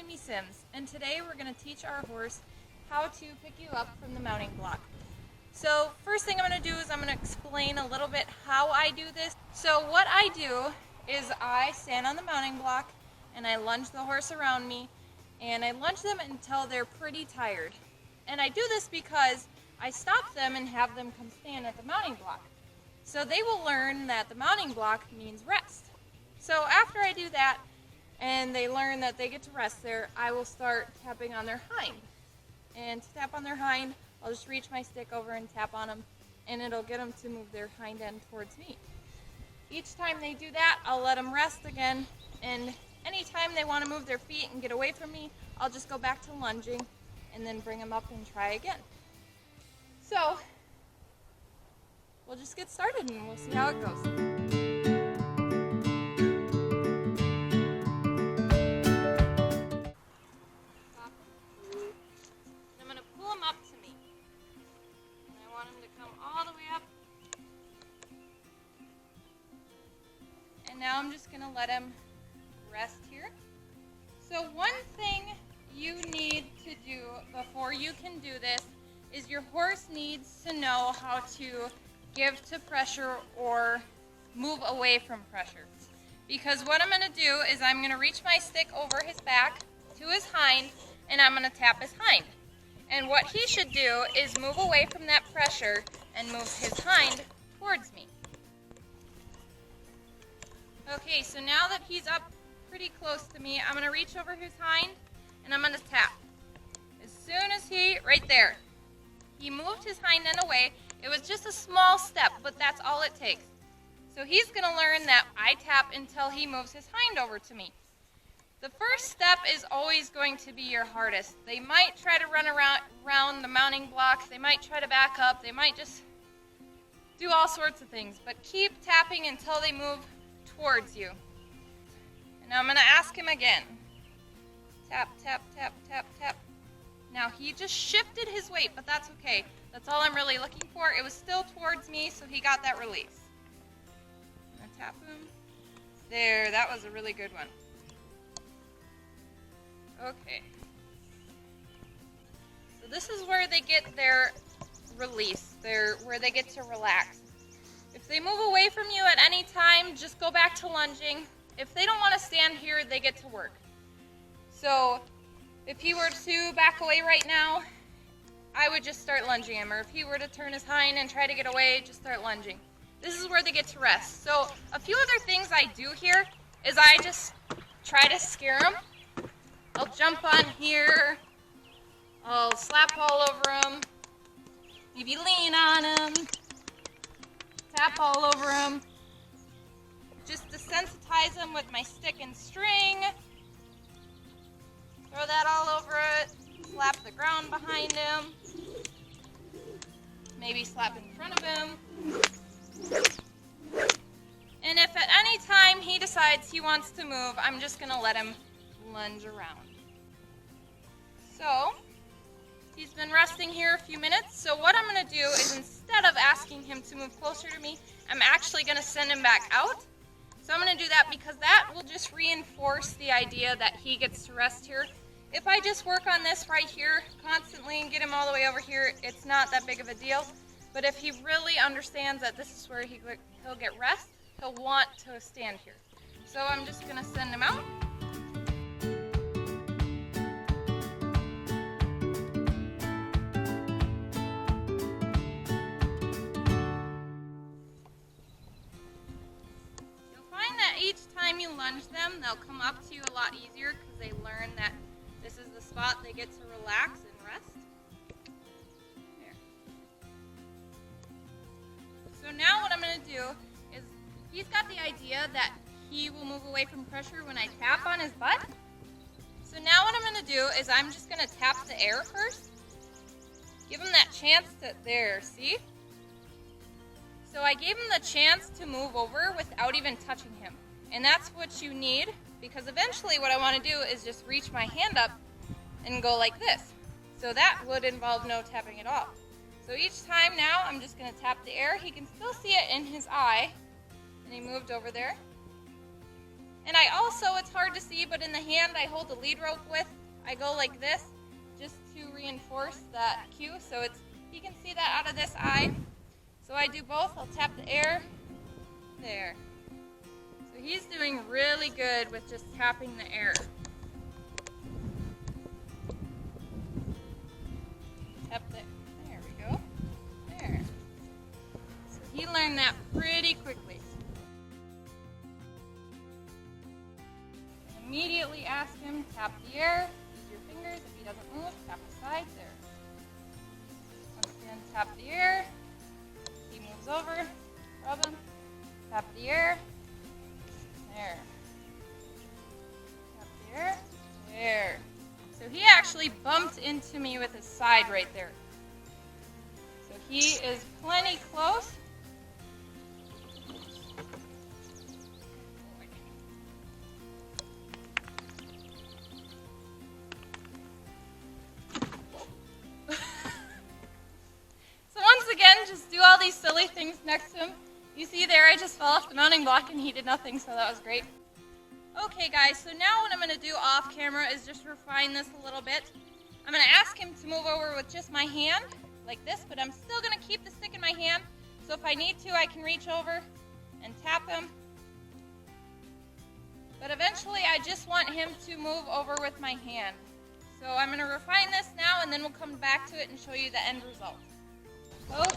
Amy Sims, and today we're going to teach our horse how to pick you up from the mounting block. So first thing I'm going to do is I'm going to explain a little bit how I do this. So what I do is I stand on the mounting block and I lunge the horse around me, and I lunge them until they're pretty tired. And I do this because I stop them and have them come stand at the mounting block. So they will learn that the mounting block means rest. So after I do that, and they learn that they get to rest there, I will start tapping on their hind. And to tap on their hind, I'll just reach my stick over and tap on them, and it'll get them to move their hind end towards me. Each time they do that, I'll let them rest again, and anytime they want to move their feet and get away from me, I'll just go back to lunging and then bring them up and try again. So, we'll just get started and we'll see how it goes. And now I'm just going to let him rest here. So one thing you need to do before you can do this is your horse needs to know how to give to pressure or move away from pressure. Because what I'm going to do is I'm going to reach my stick over his back to his hind, and I'm going to tap his hind. And what he should do is move away from that pressure and move his hind towards me. Okay, so now that he's up pretty close to me, I'm going to reach over his hind and I'm going to tap. As soon as right there, he moved his hind end away. It was just a small step, but that's all it takes. So he's going to learn that I tap until he moves his hind over to me. The first step is always going to be your hardest. They might try to run around the mounting blocks, they might try to back up, they might just do all sorts of things, but keep tapping until they move towards you. And now I'm going to ask him again. Tap, tap, tap, tap, tap. Now he just shifted his weight, but that's okay. That's all I'm really looking for. It was still towards me, so he got that release. I'm going to tap him. There, that was a really good one. Okay. So this is where they get their release, where they get to relax. If they move away from you at any time, just go back to lunging. If they don't want to stand here, they get to work. So if he were to back away right now, I would just start lunging him. Or if he were to turn his hind and try to get away, just start lunging. This is where they get to rest. So a few other things I do here is I just try to scare them. I'll jump on here. I'll slap all over him. Maybe lean on him. Tap all over him. Just desensitize him with my stick and string. Throw that all over it. Slap the ground behind him. Maybe slap in front of him. And if at any time he decides he wants to move, I'm just going to let him lunge around. So, he's been resting here a few minutes, so what I'm going to do is instead of asking him to move closer to me, I'm actually going to send him back out. So I'm going to do that because that will just reinforce the idea that he gets to rest here. If I just work on this right here constantly and get him all the way over here, it's not that big of a deal. But if he really understands that this is where he'll get rest, he'll want to stand here. So I'm just going to send him out. Each time you lunge them, they'll come up to you a lot easier because they learn that this is the spot they get to relax and rest. There. So now what I'm going to do is, he's got the idea that he will move away from pressure when I tap on his butt. So now what I'm going to do is I'm just going to tap the air first. Give him that chance to, there, see? So I gave him the chance to move over without even touching him. And that's what you need, because eventually what I want to do is just reach my hand up and go like this. So that would involve no tapping at all. So each time now I'm just going to tap the air. He can still see it in his eye. And he moved over there. And I also, it's hard to see, but in the hand I hold the lead rope with, I go like this just to reinforce that cue, so he can see that out of this eye. So I do both. I'll tap the air, there. So he's doing really good with just tapping the air. Tap the, there we go, there. So he learned that pretty quickly. And immediately ask him, tap the air, use your fingers. If he doesn't move, tap the side, there. Once again, tap the air. He moves over, rub him, tap the air, there. Tap the air, there. So he actually bumped into me with his side right there. So he is plenty close. Just do all these silly things next to him. You see there, I just fell off the mounting block and he did nothing, so that was great. Okay guys, so now what I'm going to do off camera is just refine this a little bit. I'm going to ask him to move over with just my hand, like this, but I'm still going to keep the stick in my hand, so if I need to, I can reach over and tap him. But eventually, I just want him to move over with my hand. So I'm going to refine this now, and then we'll come back to it and show you the end result.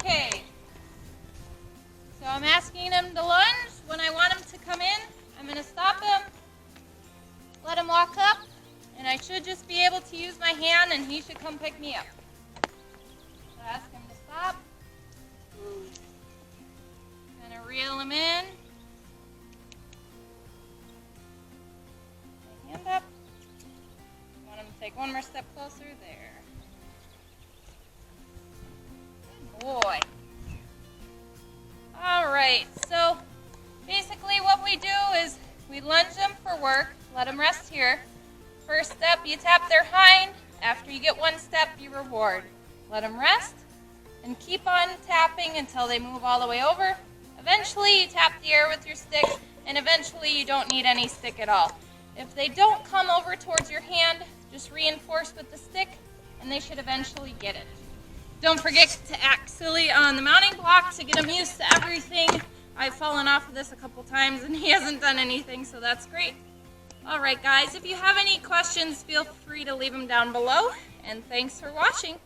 Okay, so I'm asking him to lunge. When I want him to come in, I'm going to stop him, let him walk up, and I should just be able to use my hand and he should come pick me up. So ask him to stop. Kind of reel him in. My hand up. Want him to take one more step closer, there. Boy. Alright, so basically what we do is we lunge them for work, let them rest here. First step, you tap their hind. After you get one step, you reward. Let them rest and keep on tapping until they move all the way over. Eventually you tap the air with your stick, and eventually you don't need any stick at all. If they don't come over towards your hand, just reinforce with the stick and they should eventually get it. Don't forget to act silly on the mounting block to get him used to everything. I've fallen off of this a couple times and he hasn't done anything, so that's great. Alright guys, if you have any questions, feel free to leave them down below, and thanks for watching.